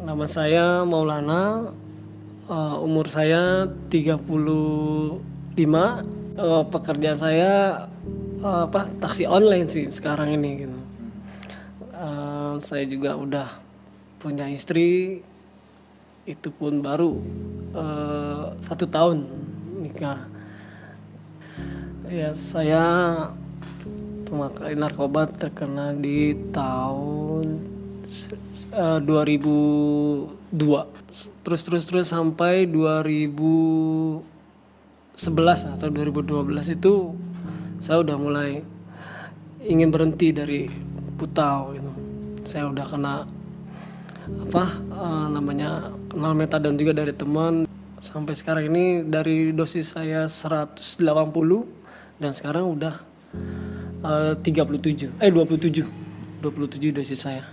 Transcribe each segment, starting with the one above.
Nama saya Maulana, umur saya 35. Pekerjaan saya taksi online sih sekarang ini gitu. Saya juga udah punya istri, itu pun baru 1 tahun nikah. Ya, saya pemakai narkoba terkena di tahun 2002, terus sampai 2011 atau 2012 itu saya udah mulai ingin berhenti dari putau gitu. Saya udah kena kenal metadon juga dari teman. Sampai sekarang ini dari dosis saya 180 dan sekarang udah 27 dosis saya.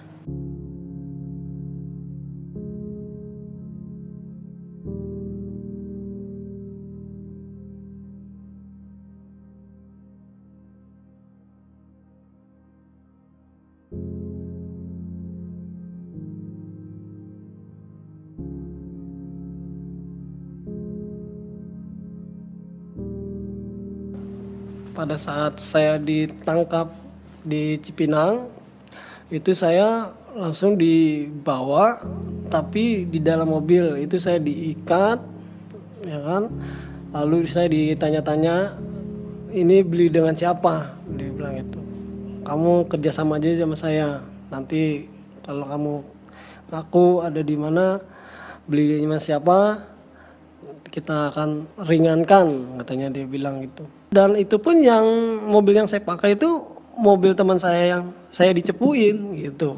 Pada saat saya ditangkap di Cipinang, itu saya langsung dibawa, tapi di dalam mobil itu saya diikat, ya kan. Lalu saya ditanya-tanya, ini beli dengan siapa? Dia bilang itu. Kamu kerjasama aja sama saya. Nanti kalau kamu ngaku ada di mana, beli dengan siapa, kita akan ringankan, katanya dia bilang gitu. Dan itu pun yang mobil yang saya pakai itu mobil teman saya yang saya dicepuin gitu.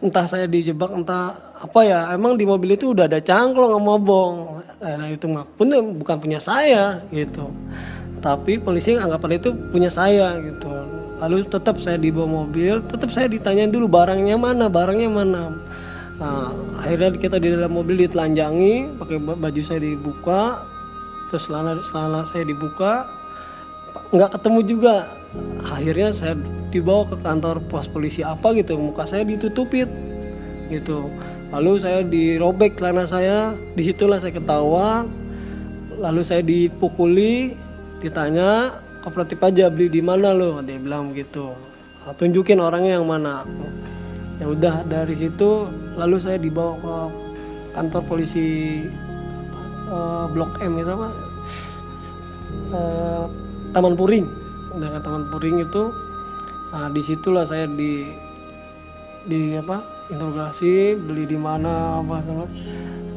Entah saya dijebak entah apa ya, emang di mobil itu udah ada cangklong sama bong. Itu pun bukan punya saya gitu. Tapi polisi anggapan itu punya saya gitu. Lalu tetap saya dibawa mobil, tetap saya ditanyain dulu barangnya mana. Akhirnya kita di dalam mobil ditelanjangi, pakai baju saya dibuka, terus celana saya dibuka, nggak ketemu juga. Akhirnya saya dibawa ke kantor pos polisi apa gitu, muka saya ditutupin gitu. Lalu saya dirobek celana saya, disitulah saya ketahuan. Lalu saya dipukuli, ditanya, kooperatif aja beli di mana lo, dia bilang gitu. Tunjukin orangnya yang mana. Ya udah, dari situ lalu saya dibawa ke kantor polisi Blok M itu apa? Taman Puring. Dari Taman Puring itu, disitulah saya interogasi, beli di mana apa.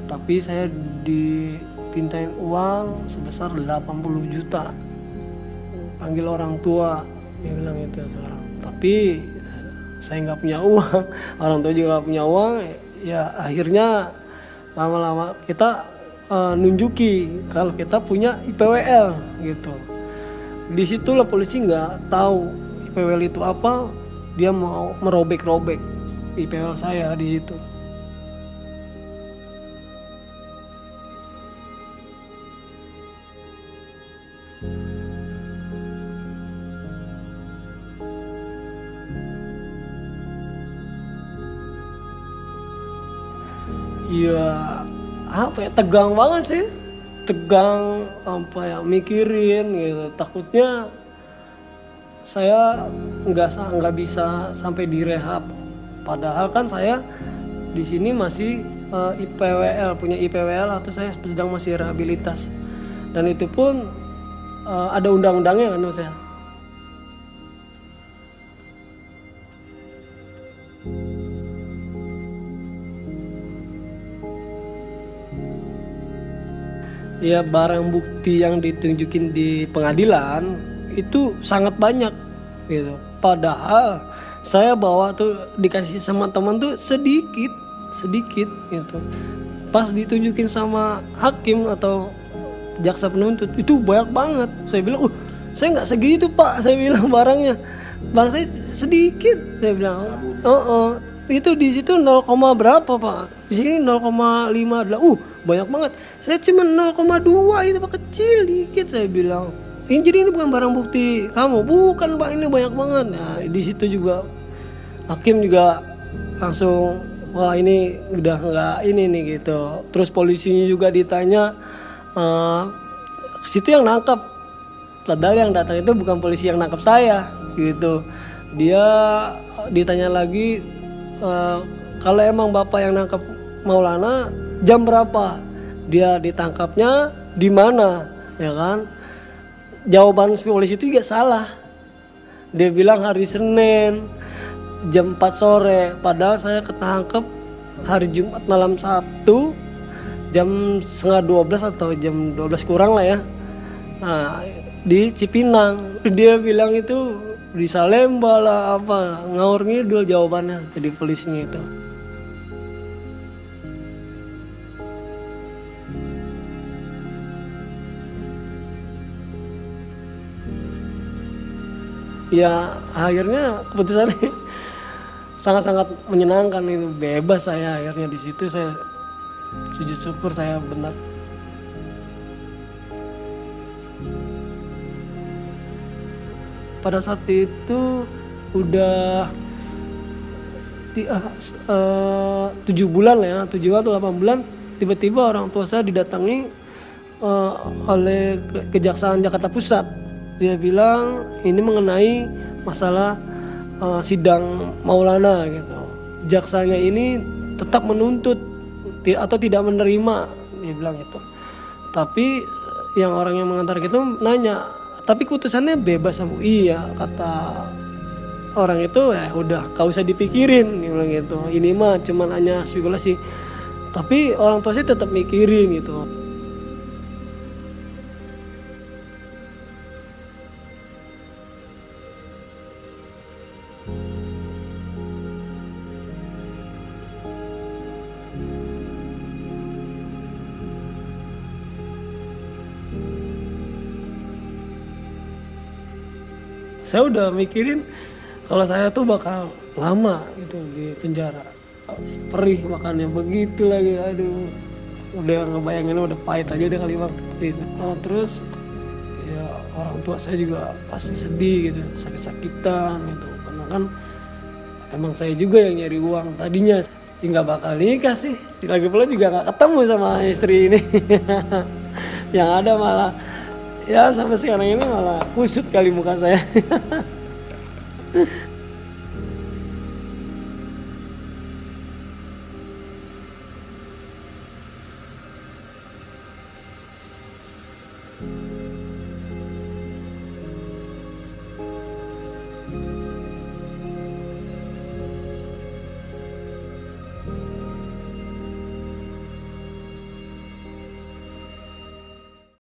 Tapi saya dipintain uang sebesar 80 juta. Panggil orang tua, dia bilang itu sekarang. Tapi saya nggak punya uang, orang tua juga nggak punya uang. Ya akhirnya lama-lama kita nunjuki kalau kita punya IPWL gitu. Disitulah polisi nggak tahu IPWL itu apa, dia mau merobek-robek IPWL saya di situ. Ya tegang banget sih, mikirin gitu. Takutnya saya nggak bisa sampai direhab, padahal kan saya di sini masih punya IPWL atau saya sedang masih rehabilitas, dan itu pun ada undang-undangnya kan mas ya. Ya, barang bukti yang ditunjukin di pengadilan itu sangat banyak gitu. Padahal saya bawa tuh dikasih sama teman tuh sedikit gitu. Pas ditunjukin sama hakim atau jaksa penuntut itu banyak banget. Saya bilang, saya nggak segitu pak. Saya bilang barang saya sedikit. Saya bilang, itu di situ 0, berapa pak? Di sini 0,5 adalah banyak banget. Saya cuma 0,2 itu pak, kecil dikit. Saya bilang, jadi ini bukan barang bukti kamu. Bukan pak, ini banyak banget. Nah di situ juga hakim juga langsung wah ini udah nggak ini nih gitu. Terus polisinya juga ditanya, situ yang nangkap, padahal yang datang itu bukan polisi yang nangkap saya gitu. Dia ditanya lagi, kalau emang bapak yang nangkap Maulana, jam berapa dia ditangkapnya, di mana, ya kan? Jawaban polisi itu juga salah. Dia bilang hari Senin jam 4 sore, padahal saya ketangkep hari Jumat malam Sabtu jam setengah 12 atau jam 12 kurang lah ya. Nah, di Cipinang. Dia bilang itu di Salemba lah apa, ngawur ngidul jawabannya jadi polisinya itu. Ya akhirnya keputusannya sangat-sangat menyenangkan, itu bebas saya akhirnya di situ. Saya sujud syukur saya benar. Pada saat itu udah 7 bulan lah ya, 7 atau 8 bulan, tiba-tiba orang tua saya didatangi oleh Kejaksaan Jakarta Pusat. Dia bilang ini mengenai masalah sidang Maulana gitu. Jaksanya ini tetap menuntut atau tidak menerima, dia bilang gitu. Tapi yang orang yang mengantar itu nanya, tapi keputusannya bebas sama iya, kata orang itu. Ya udah, gak usah dipikirin, dia bilang gitu. Ini mah cuman hanya spekulasi. Tapi orang tua sih tetap mikirin gitu. Saya udah mikirin kalau saya tuh bakal lama gitu di penjara. Perih makannya begitu lagi, aduh. Udah ngebayangin udah pahit aja deh kali bang. Terus ya orang tua saya juga pasti sedih gitu, sakit-sakitan gitu. Karena kan emang saya juga yang nyari uang tadinya. Ya nggak bakal nikah sih. Lagi pula juga nggak ketemu sama istri ini. Yang ada malah ya sampai sekarang ini malah kusut kali muka saya.